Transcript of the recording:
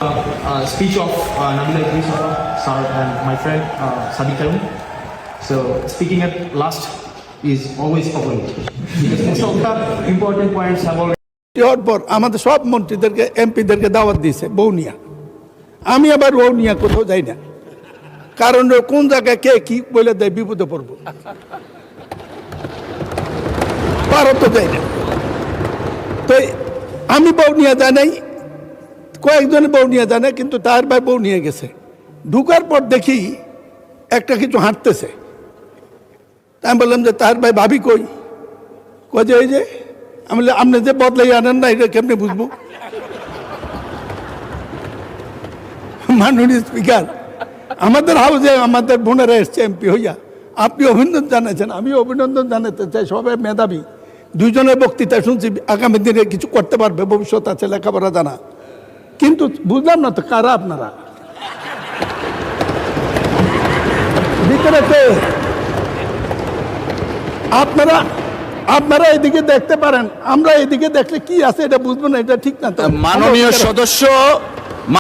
Speech of Nabila Idris sir and my friend Sadiq Karim. So speaking at last is always favorite because most of the important points have already. হওয়ার পর আমাদের সব মন্ত্রীদেরকে এমপিদেরকে দাওয়াত দিয়েছে বৌনিয়া। আমি আবার বৌনিয়া কোথাও যাই না, কারণ কোন জায়গায় কে কি বলে দেয় বিপদে পড়বো, পারো তো যাই না। তো আমি বৌনিয়া যাই নাই, কয়েকজনে বৌনিয়া জানে, কিন্তু তার ভাই বৌনিয়া গেছে। ঢুকার পর দেখি একটা কিছু হাঁটতেছে। আমি বললাম যে তার ভাই ভাবি কই? কই যে ওই যে। আমি বললাম আপনি যে বদলাই আনেন না, এটা কেমনি বুঝবো? মাননীয় স্পিকার, আমাদের হাউসে আমাদের বোনেরা এসছে এমপি হইয়া, আপনি অভিনন্দন জানাচ্ছেন, আমি অভিনন্দন জানাতে চাই। সবাই মেধাবী, দুইজনের বক্তৃতা শুনছি, আগামী দিনে কিছু করতে পারবে, ভবিষ্যৎ আছে, লেখাপড়া জানা। কিন্তু বুঝলাম না তো কারা আপনারা ভিতরে কে? আপনারা এদিকে দেখতে পারেন, আমরা এদিকে দেখলে কি আছে এটা বুঝবো না, এটা ঠিক না। তো মাননীয় সদস্য